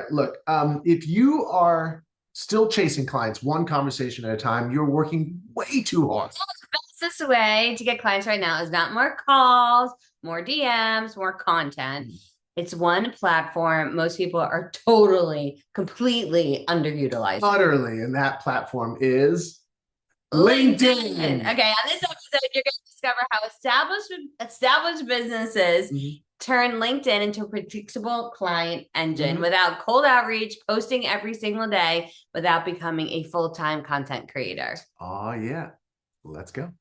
right, look, if you are still chasing clients one conversation at a time, you're working way too hard. Fastest way to get clients right now is not more calls, more DMs, more content. It's one platform. Most people are totally, completely underutilized. Utterly, and that platform is LinkedIn. LinkedIn. Okay, on this episode, you're going to discover how established businesses turn LinkedIn into a predictable client engine without cold outreach, posting every single day, without becoming a full-time content creator. Oh, yeah. Let's go.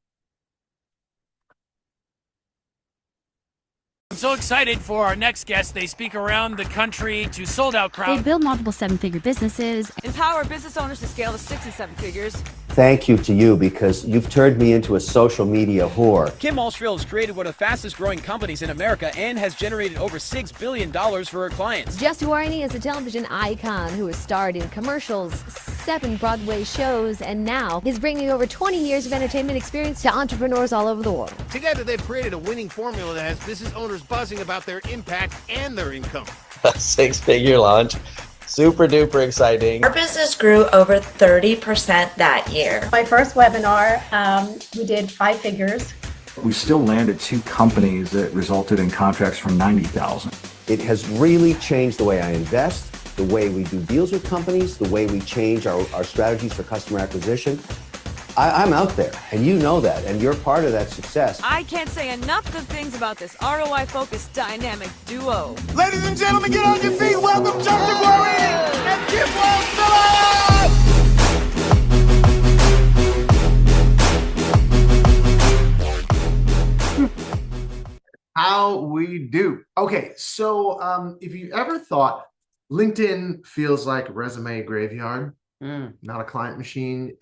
I'm so excited for our next guest. They speak around the country to sold out crowds. They build multiple seven-figure businesses. Empower business owners to scale to 6 and 7 figures. Thank you to you because you've turned me into a social media whore. Kim Allsfield has created one of the fastest growing companies in America and has generated over $6 billion for her clients. Jess Duarney is a television icon who has starred in commercials, 7 Broadway shows, and now is bringing over 20 years of entertainment experience to entrepreneurs all over the world. Together, they've created a winning formula that has business owners buzzing about their impact and their income. A 6-figure launch. Super duper exciting. Our business grew over 30% that year. My first webinar, we did 5 figures. We still landed 2 companies that resulted in contracts for $90,000. It has really changed the way I invest, the way we do deals with companies, the way we change our strategies for customer acquisition. I'm out there, and you know that, and you're part of that success. I can't say enough good things about this ROI-focused dynamic duo. Ladies and gentlemen, get on your feet. Welcome Joseph Warren and Kim Phillips. How we do. Okay, so if you ever thought LinkedIn feels like a resume graveyard, not a client machine,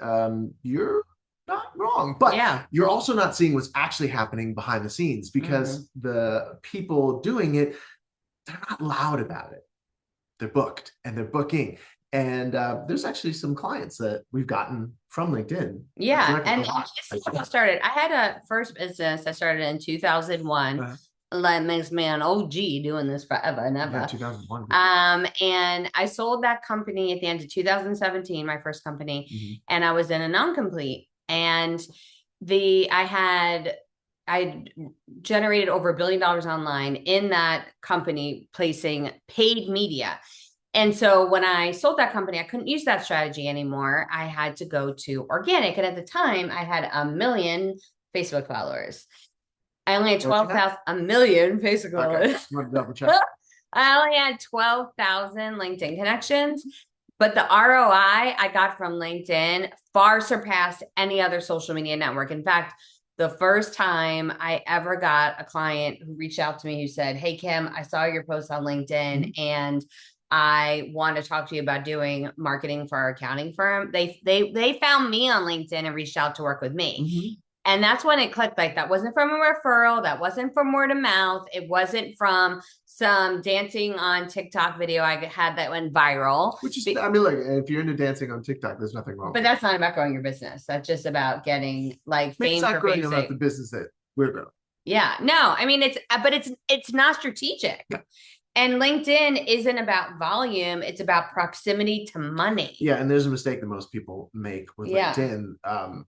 you're not wrong. But you're also not seeing what's actually happening behind the scenes because the people doing it, they're not loud about it. They're booked and they're booking. And there's actually some clients that we've gotten from LinkedIn. Yeah, and this is how I started. I had a first business I started in 2001. That makes me an OG doing this forever and ever. Yeah, 2001. And I sold that company at the end of 2017, my first company, and I was in a non-complete. And I generated over $1 billion online in that company, placing paid media. And so when I sold that company, I couldn't use that strategy anymore. I had to go to organic. And at the time, I had 1 million Facebook followers. I only had 12,000, 1 million Facebook followers. Okay. I only had 12,000 LinkedIn connections, but the ROI I got from LinkedIn far surpassed any other social media network. In fact, the first time I ever got a client who reached out to me who said, "Hey, Kim, I saw your post on LinkedIn and I want to talk to you about doing marketing for our accounting firm." They found me on LinkedIn and reached out to work with me. And that's when it clicked. Like, that wasn't from a referral. That wasn't from word of mouth. It wasn't from some dancing on TikTok video I had that went viral. Which is, I mean, look, if you're into dancing on TikTok, there's nothing wrong. But that's not about growing your business. That's just about getting like fame for fame's sake. The business that we're growing. Yeah, no, I mean, it's not strategic. No. And LinkedIn isn't about volume. It's about proximity to money. Yeah. And there's a mistake that most people make with LinkedIn.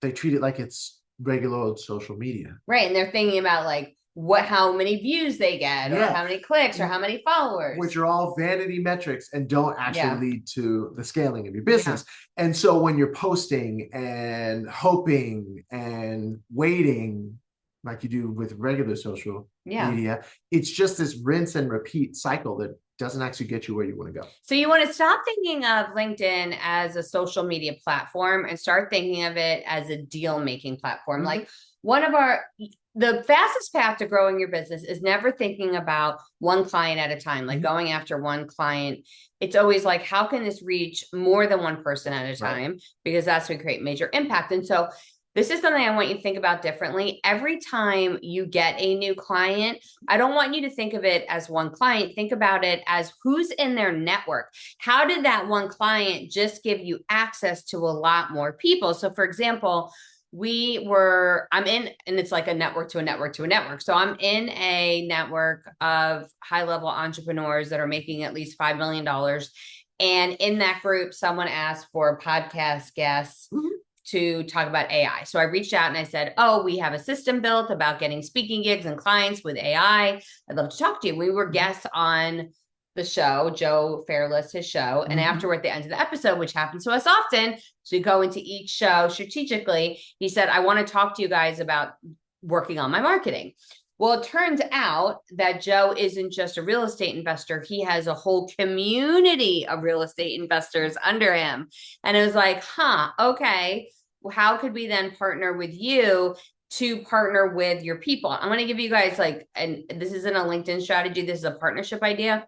They treat it like it's regular old social media. Right. And they're thinking about like how many views they get or how many clicks or how many followers. Which are all vanity metrics and don't actually lead to the scaling of your business. Yeah. And so when you're posting and hoping and waiting like you do with regular social media, it's just this rinse and repeat cycle that doesn't actually get you where you want to go. So you want to stop thinking of LinkedIn as a social media platform and start thinking of it as a deal-making platform. Like the fastest path to growing your business is never thinking about one client at a time, like going after one client. It's always like, how can this reach more than one person at a time? Right. Because that's what create major impact. And so this is something I want you to think about differently. Every time you get a new client, I don't want you to think of it as one client. Think about it as who's in their network. How did that one client just give you access to a lot more people? So for example, I'm in, and it's like a network to a network to a network. So I'm in a network of high level entrepreneurs that are making at least $5 million. And in that group, someone asked for podcast guests to talk about AI. So I reached out and I said, oh, we have a system built about getting speaking gigs and clients with AI. I'd love to talk to you. We were guests on the show, Joe Fairless, his show. And afterward, at the end of the episode, which happens to us often, so we go into each show strategically, he said, I want to talk to you guys about working on my marketing. Well, it turns out that Joe isn't just a real estate investor. He has a whole community of real estate investors under him. And it was like, okay, well, how could we then partner with you to partner with your people? I'm going to give you guys and this isn't a LinkedIn strategy. This is a partnership idea.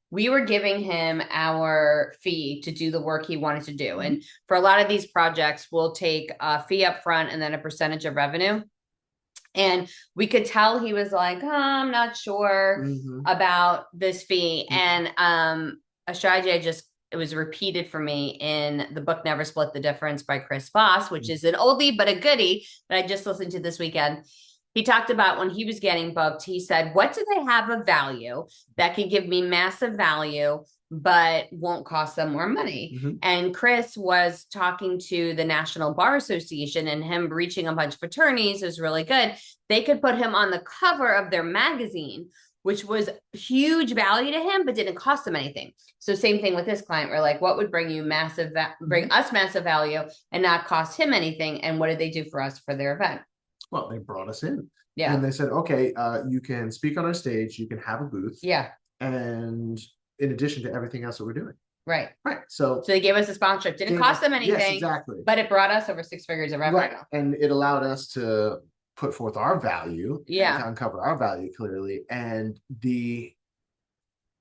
We were giving him our fee to do the work he wanted to do. And for a lot of these projects, we'll take a fee up front and then a percentage of revenue. And we could tell he was like, I'm not sure about this fee. And a strategy it was repeated for me in the book, Never Split the Difference by Chris Voss, which is an oldie, but a goodie that I just listened to this weekend. He talked about when he was getting booked, he said, what do they have of value that can give me massive value, but won't cost them more money? And Chris was talking to the National Bar Association, and him reaching a bunch of attorneys is really good. They could put him on the cover of their magazine, which was huge value to him, but didn't cost him anything. So same thing with this client. We're like, what would bring you bring us massive value and not cost him anything? And what did they do for us for their event? Well, they brought us in. Yeah. And they said, okay, you can speak on our stage, you can have a booth. Yeah. And in addition to everything else that we're doing. Right. So they gave us a sponsorship. Didn't cost them anything. Yes, exactly. But it brought us over 6 figures of revenue. Right. And it allowed us to put forth our value. Yeah. To uncover our value clearly. And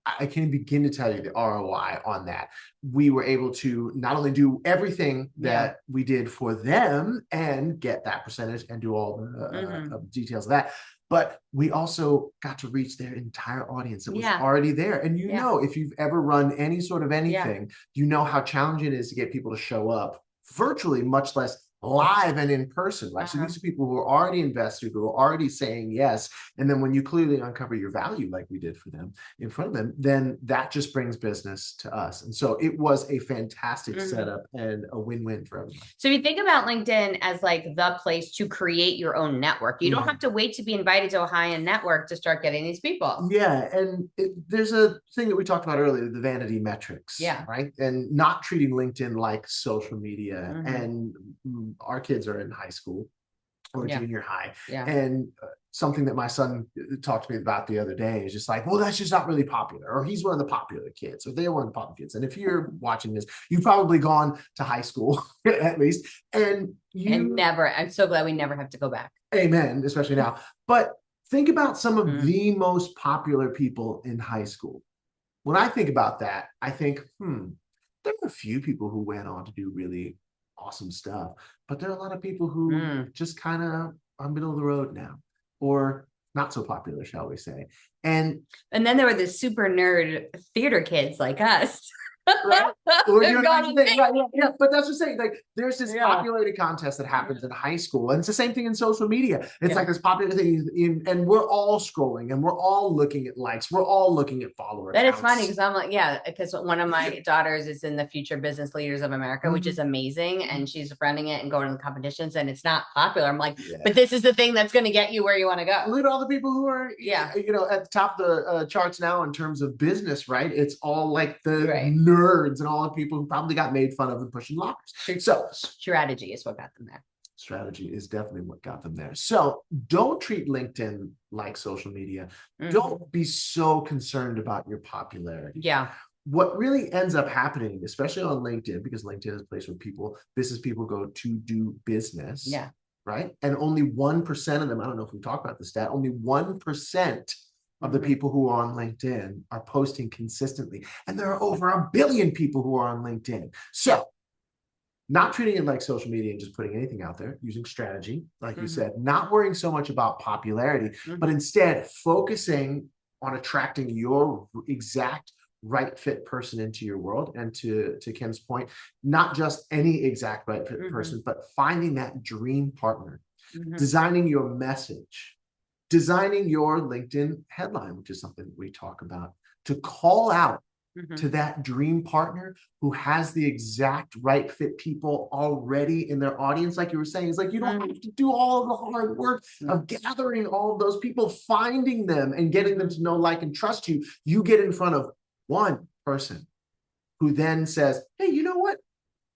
I can't begin to tell you the ROI on that. We were able to not only do everything that we did for them and get that percentage and do all the details of that, but we also got to reach their entire audience that was already there. And you know, if you've ever run any sort of anything, you know how challenging it is to get people to show up virtually, much less live and in person, right? So these are people who are already invested, who are already saying yes. And then when you clearly uncover your value, like we did for them in front of them, then that just brings business to us. And so it was a fantastic setup and a win-win for everyone. So if you think about LinkedIn as like the place to create your own network, you don't have to wait to be invited to a high-end network to start getting these people. Yeah. And there's a thing that we talked about earlier, the vanity metrics, right? And not treating LinkedIn like social media. And our kids are in high school or junior high. And something that my son talked to me about the other day is just like, well, that's just not really popular, or he's one of the popular kids, or they're one of the popular kids. And if you're watching this, you've probably gone to high school at least. And I'm so glad we never have to go back. Amen, especially now. But think about some of the most popular people in high school. When I think about that, I think, there are a few people who went on to do really awesome stuff, but there are a lot of people who just kind of are middle of the road now, or not so popular, shall we say. And then there were the super nerd theater kids like us. Right? Or, you know, but that's the thing. Like, there's this popularity contest that happens in high school, and it's the same thing in social media. It's like this popular thing, and we're all scrolling, and we're all looking at likes, we're all looking at followers. That is funny because I'm like, because one of my daughters is in the Future Business Leaders of America, which is amazing, and she's running it and going to the competitions, and it's not popular. I'm like, but this is the thing that's going to get you where you want to go. Look at all the people who are, you know, at the top of the charts now in terms of business, right? It's all like the nerds and all the people who probably got made fun of and pushing lockers. So strategy is what got them there. Strategy is definitely what got them there. So don't treat LinkedIn like social media. Don't be so concerned about your popularity. Yeah. What really ends up happening, especially on LinkedIn, because LinkedIn is a place where business people go to do business. Yeah. Right. And only 1% of them, I don't know if we talked about the stat, only 1% of the people who are on LinkedIn are posting consistently. And there are over 1 billion people who are on LinkedIn. So not treating it like social media and just putting anything out there, using strategy, like you said, not worrying so much about popularity, but instead focusing on attracting your exact right fit person into your world. And to Kim's point, not just any exact right fit person, but finding that dream partner, designing your message, designing your LinkedIn headline, which is something that we talk about, to call out to that dream partner who has the exact right fit people already in their audience. Like you were saying, it's like you don't have to do all of the hard work of gathering all of those people, finding them and getting them to know, like, and trust you. You get in front of one person who then says, hey, you know what,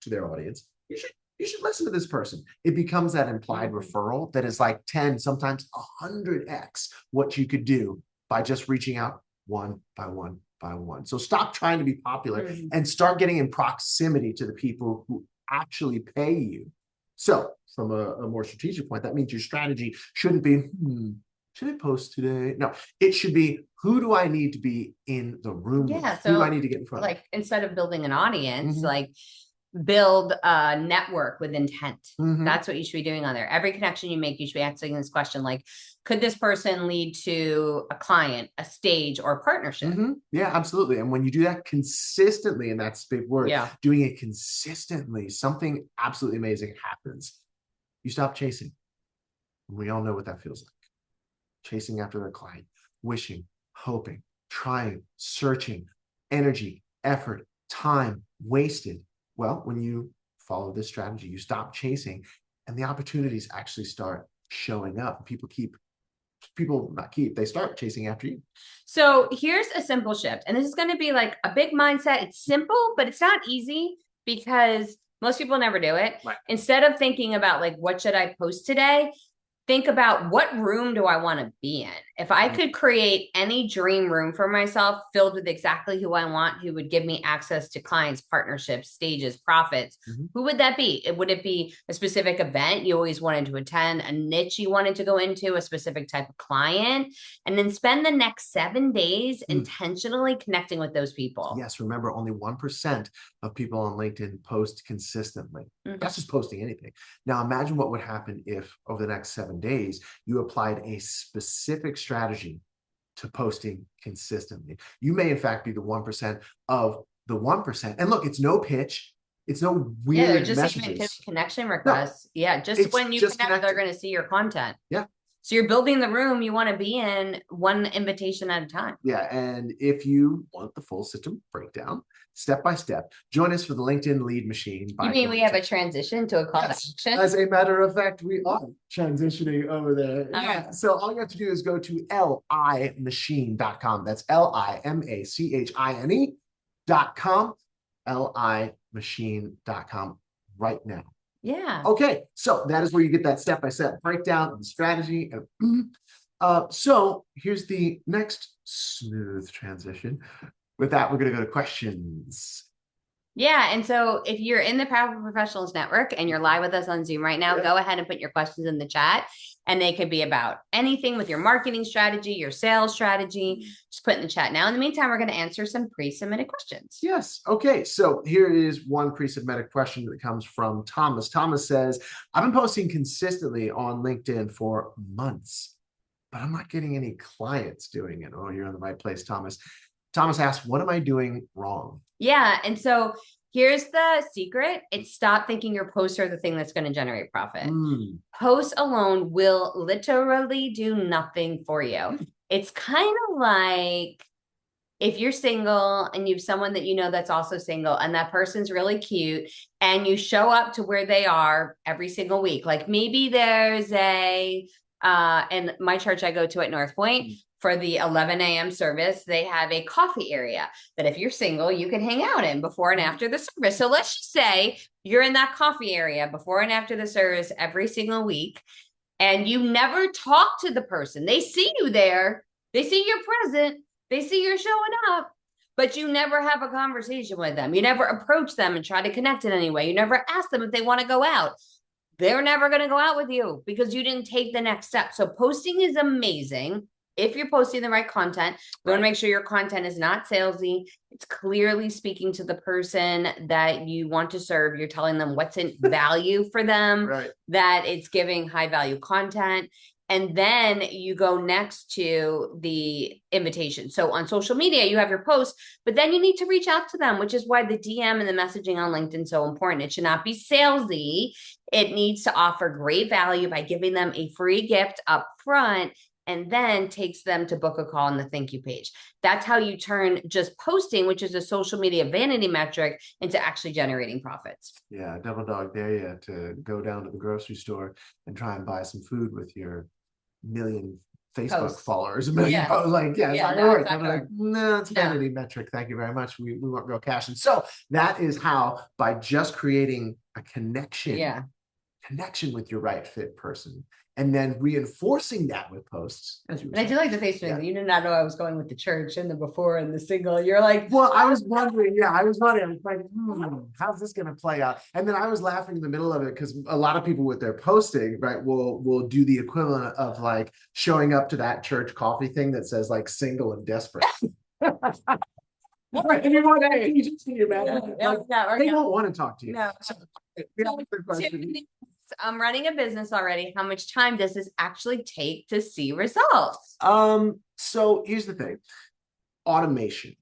to their audience, you should listen to this person. It becomes that implied referral that is like 10, sometimes 100x what you could do by just reaching out one by one by one. So stop trying to be popular and start getting in proximity to the people who actually pay you. So from a more strategic point, that means your strategy shouldn't be, should I post today? No, it should be, who do I need to be in the room with? So who do I need to get in front of? Like, instead of building an audience, like, build a network with intent. That's what you should be doing on there. Every connection you make, you should be asking this question, like, could this person lead to a client, a stage, or a partnership? Yeah, absolutely. And when you do that consistently, and that's a big word, doing it consistently, something absolutely amazing happens. You stop chasing. We all know what that feels like. Chasing after their client, wishing, hoping, trying, searching, energy, effort, time wasted. Well, when you follow this strategy, you stop chasing and the opportunities actually start showing up. They start chasing after you. So here's a simple shift. And this is going to be like a big mindset. It's simple, but it's not easy because most people never do it. Instead of thinking about, like, what should I post today? Think about, what room do I want to be in? If I could create any dream room for myself filled with exactly who I want, who would give me access to clients, partnerships, stages, profits, who would that be? Would it be a specific event you always wanted to attend, a niche you wanted to go into, a specific type of client, and then spend the next 7 days intentionally connecting with those people? Yes, remember, only 1% of people on LinkedIn post consistently. That's just posting anything. Now imagine what would happen if over the next 7 days you applied a specific strategy to posting consistently. You may in fact be the 1% of the 1%. And look, it's no pitch, it's no weird just messages. Connection requests. Just when you connect, they're going to see your content. So you're building the room you want to be in, one invitation at a time. And if you want the full system breakdown, step by step, join us for the LinkedIn Lead Machine. You mean we have a transition to a call to action? As a matter of fact, we are transitioning over there. So all you have to do is go to limachine.com. That's LIMACHINE.com, limachine.com right now. Okay, so that is where you get that step-by-step breakdown of the strategy. So here's the next smooth transition. With that, we're going to go to questions. And so if you're in the Powerful Professionals Network and you're live with us on Zoom right now, go ahead and put your questions in the chat. And they could be about anything with your marketing strategy, your sales strategy. Just put in the chat now. In the meantime, we're going to answer some pre-submitted questions. Yes. Okay. So here is one pre-submitted question that comes from Thomas. Thomas says, I've been posting consistently on LinkedIn for months, but I'm not getting any clients doing it. Oh, you're in the right place, Thomas. Thomas asks, what am I doing wrong? And so here's the secret. It's stop thinking your posts are the thing that's going to generate profit. Posts alone will literally do nothing for you. It's kind of like if you're single and you have someone that you know that's also single and that person's really cute and you show up to where they are every single week. Like maybe there's in my church I go to at North Point, for the 11 a.m. service, they have a coffee area that if you're single, you can hang out in before and after the service. So let's just say you're in that coffee area before and after the service every single week, and you never talk to the person. They see you there. They see you're present. They see you're showing up, but you never have a conversation with them. You never approach them and try to connect in any way. You never ask them if they want to go out. They're never going to go out with you because you didn't take the next step. So posting is amazing. If you're posting the right content, you want to make sure your content is not salesy. It's clearly speaking to the person that you want to serve. You're telling them what's in value for them, that it's giving high value content. And then you go next to the invitation. So on social media, you have your post, but then you need to reach out to them, which is why the DM and the messaging on LinkedIn is so important. It should not be salesy. It needs to offer great value by giving them a free gift up front, and then takes them to book a call on the thank you page. That's how you turn just posting, which is a social media vanity metric, into actually generating profits. Yeah, double dog dare you to go down to the grocery store and try and buy some food with your million Facebook Posts. followers. A million Yeah. posts. Like, yeah, it's Yeah, not no, gonna work. it's not I'm gonna like, work. no, it's No. vanity metric. Thank you very much. We want real cash. And so that is how, by just creating a connection with your right fit person, and then reinforcing that with posts, as you were And I do saying. like the face thing. You did not know I was going with the church and the before and the single. You're like, Well, I was wondering, I was like, how's this going to play out? And then I was laughing in the middle of it because a lot of people with their posting, right, will do the equivalent of like showing up to that church coffee thing that says like single and desperate. Right, and you want that agency, man. Like, they don't want to talk to you. No. So, we have a third question. I'm running a business already. How much time does this actually take to see results? So here's the thing. Automation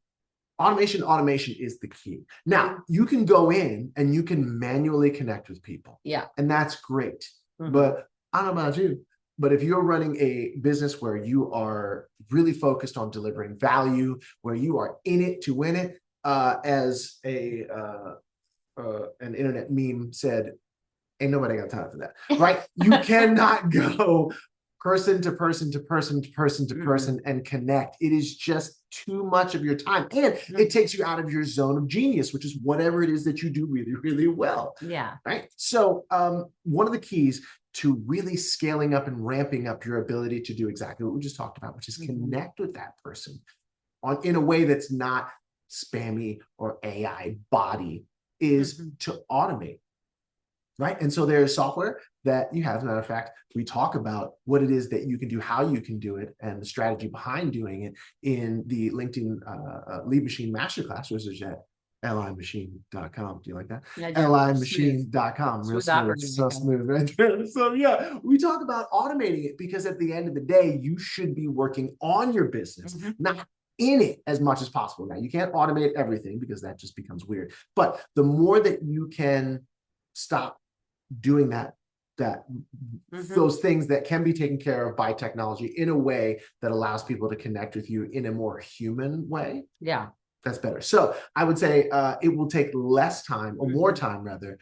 is the key. Now, you can go in and you can manually connect with people. Yeah. And that's great. Mhm. But I don't know about you, but if you're running a business where you are really focused on delivering value, where you are in it to win it, as an internet meme said, ain't nobody got time for that, right? You cannot go person to person to person to person to person and connect. It is just too much of your time, and it takes you out of your zone of genius, which is whatever it is that you do really, really well. Yeah. Right. So one of the keys to really scaling up and ramping up your ability to do exactly what we just talked about, which is connect with that person in a way that's not spammy or AI body, is to automate. Right. And so there's software that you have. As a matter of fact, we talk about what it is that you can do, how you can do it, and the strategy behind doing it in the LinkedIn Lead Machine Masterclass, which is at limachine.com. Do you like that? Yeah, limachine.com. Real smooth, so smooth right there. So yeah, we talk about automating it because at the end of the day, you should be working on your business, not in it as much as possible. Now, you can't automate everything because that just becomes weird. But the more that you can stop doing those things that can be taken care of by technology in a way that allows people to connect with you in a more human way. Yeah. That's better. So I would say it will take less time, or more time rather.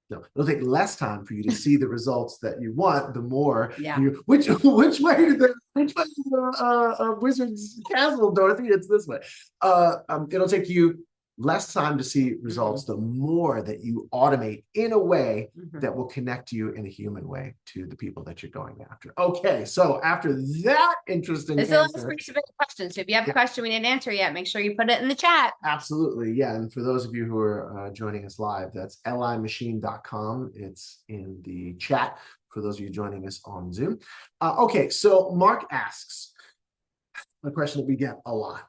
No, it'll take less time for you to see the results that you want. The more you, which way did the Wizard's Castle, Dorothy? It's this way. It'll take you less time to see results, the more that you automate in a way that will connect you in a human way to the people that you're going after. Okay, so after that interesting This answer, is pretty specific question. So if you have a question we didn't answer yet, make sure you put it in the chat. Absolutely, yeah. And for those of you who are joining us live, that's limachine.com. It's in the chat for those of you joining us on Zoom. Okay, so Mark asks a question that we get a lot.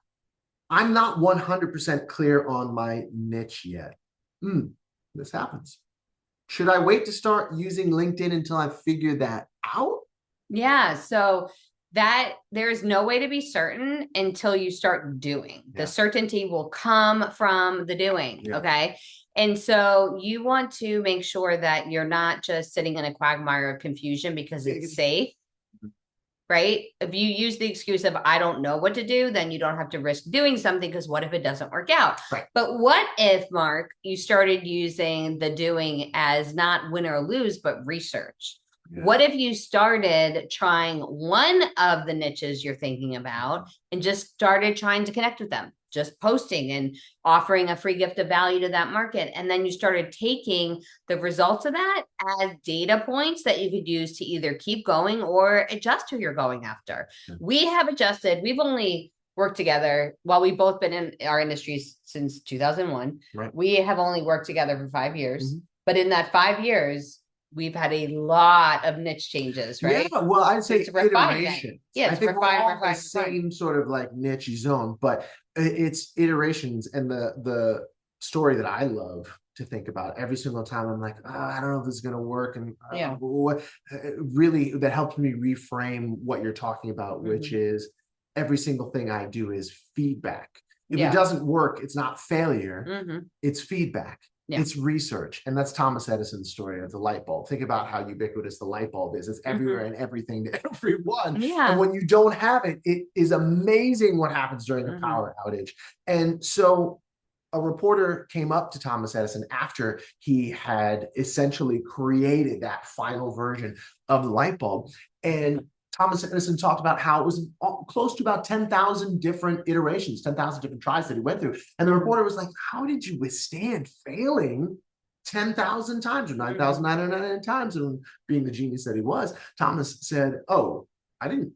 I'm not 100% clear on my niche yet. This happens. Should I wait to start using LinkedIn until I figure that out? Yeah. So that there is no way to be certain until you start doing. The certainty will come from the doing. Okay. And so you want to make sure that you're not just sitting in a quagmire of confusion because it's safe. Right? If you use the excuse of, I don't know what to do, then you don't have to risk doing something, because what if it doesn't work out? Right. But what if, Mark, you started using the doing as not win or lose, but research? What if you started trying one of the niches you're thinking about and just started trying to connect with them, just posting and offering a free gift of value to that market? And then you started taking the results of that as data points that you could use to either keep going or adjust who you're going after. We have adjusted. We've only worked together while we've both been in our industries since 2001. Right. We have only worked together for 5 years, but in that 5 years, we've had a lot of niche changes, right? Yeah, well, I'd say iteration. Yeah, I think we're all in the same sort of like niche zone, but it's iterations. And the story that I love to think about. Every single time I'm like, oh, I don't know if this is going to work. And Yeah. really, that helps me reframe what you're talking about, which Mm-hmm. is every single thing I do is feedback. If Yeah. it doesn't work, it's not failure, Mm-hmm. it's feedback. Yeah. It's research. And that's Thomas Edison's story of the light bulb. Think about how ubiquitous the light bulb is. It's everywhere and everything to everyone. Yeah. And when you don't have it, it is amazing what happens during a power outage. And so a reporter came up to Thomas Edison after he had essentially created that final version of the light bulb. And Thomas Edison talked about how it was close to about 10,000 different iterations, 10,000 different tries that he went through. And the reporter was like, how did you withstand failing 10,000 times or 9,999 times? And being the genius that he was, Thomas said, oh, I don't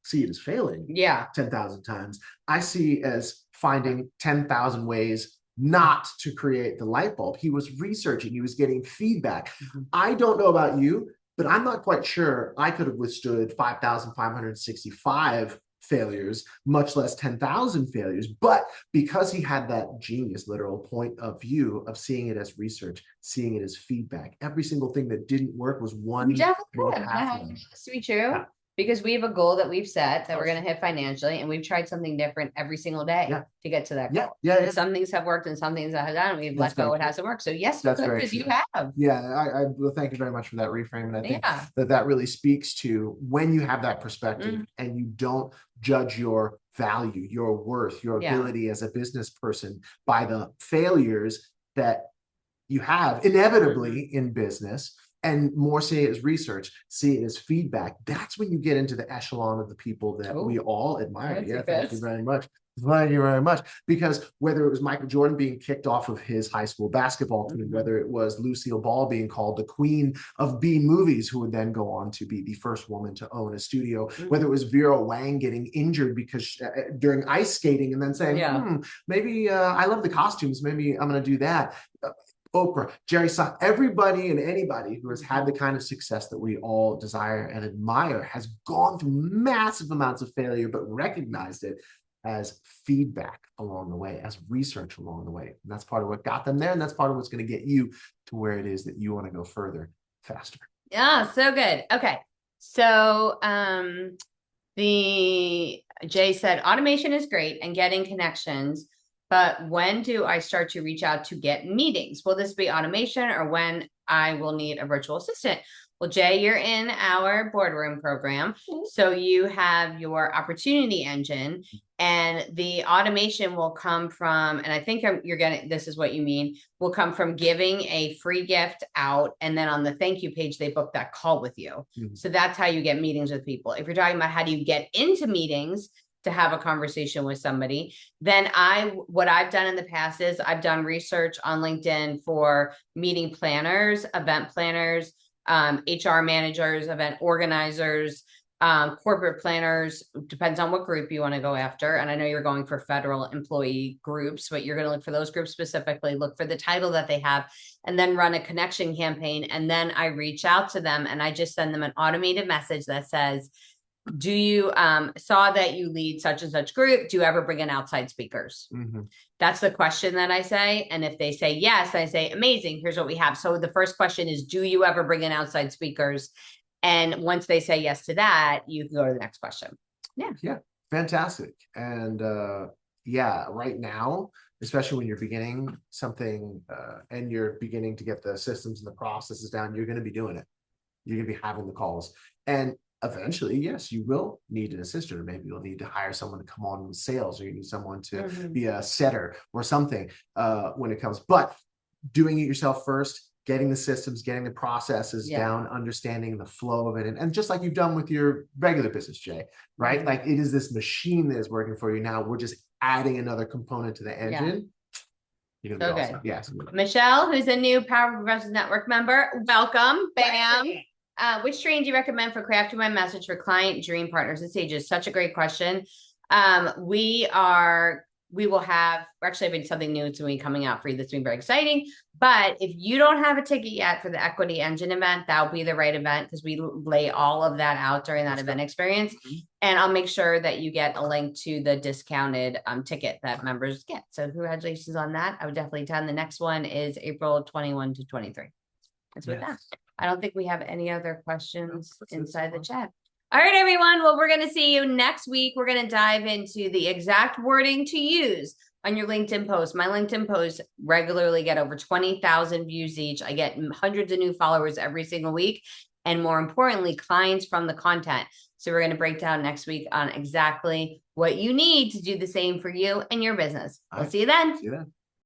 see it as failing 10,000 times. I see it as finding 10,000 ways not to create the light bulb. He was researching, he was getting feedback. I don't know about you, but I'm not quite sure I could have withstood 5,565 failures, much less 10,000 failures. But because he had that genius, literal point of view of seeing it as research, seeing it as feedback, every single thing that didn't work was one. We definitely more could. pathway. That's to be true. Because we have a goal that we've set that we're going to hit financially, and we've tried something different every single day to get to that goal. And some things have worked and some things that have done. We've let go, it hasn't worked. So yes, because you have. I well, thank you very much for that reframe. And I think that really speaks to when you have that perspective and you don't judge your value, your worth, your ability as a business person by the failures that you have inevitably in business, and more see it as research, see it as feedback. That's when you get into the echelon of the people that we all admire. Thank you very much. Thank you very much. Because whether it was Michael Jordan being kicked off of his high school basketball team, whether it was Lucille Ball being called the queen of B movies, who would then go on to be the first woman to own a studio, whether it was Vera Wang getting injured because during ice skating and then saying, maybe I love the costumes, maybe I'm going to do that. Oprah, Jerry Seinfeld, everybody and anybody who has had the kind of success that we all desire and admire has gone through massive amounts of failure, but recognized it as feedback along the way, as research along the way. And that's part of what got them there. And that's part of what's going to get you to where it is that you want to go further, faster. Yeah, so good. Okay. So Jay said, automation is great and getting connections. But when do I start to reach out to get meetings? Will this be automation or when I will need a virtual assistant? Well, Jay, you're in our boardroom program. So you have your opportunity engine, and the automation will come from, and I think you're getting, this is what you mean, will come from giving a free gift out. And then on the thank you page, they book that call with you. So that's how you get meetings with people. If you're talking about how do you get into meetings to have a conversation with somebody, then what I've done in the past is I've done research on LinkedIn for meeting planners, event planners, HR managers, event organizers, corporate planners, depends on what group you want to go after. And I know you're going for federal employee groups, but you're going to look for those groups specifically, look for the title that they have, and then run a connection campaign. And then I reach out to them and I just send them an automated message that says, do you saw that you lead such and such group? Do you ever bring in outside speakers? That's the question that I say. And if they say yes, I say, amazing, here's what we have. So the first question is, do you ever bring in outside speakers? And once they say yes to that, you can go to the next question. Yeah. Fantastic. And right now, especially when you're beginning something and you're beginning to get the systems and the processes down, you're going to be doing it. You're going to be having the calls. And eventually, yes, you will need an assistant, or maybe you'll need to hire someone to come on with sales, or you need someone to be a setter or something when it comes. But doing it yourself first, getting the systems, getting the processes down, understanding the flow of it. And just like you've done with your regular business, Jay, right? Like it is this machine that is working for you now. We're just adding another component to the engine. You're gonna be awesome. Yes. Michelle, who's a new Power Professionals Network member, welcome. Bam. Which training do you recommend for crafting my message for client dream partners and stages? Such a great question. We are we will have, we're actually having something new. It's going to be coming out for you. That's going to be very exciting. But if you don't have a ticket yet for the Equity Engine event, that'll be the right event because we lay all of that out during that event experience. And I'll make sure that you get a link to the discounted ticket that members get. So congratulations on that. I would definitely attend. The next one is April 21 to 23. That's with that. I don't think we have any other questions inside the chat. All right, everyone. Well, we're going to see you next week. We're going to dive into the exact wording to use on your LinkedIn post. My LinkedIn posts regularly get over 20,000 views each. I get hundreds of new followers every single week. And more importantly, clients from the content. So we're going to break down next week on exactly what you need to do the same for you and your business. We'll see you then.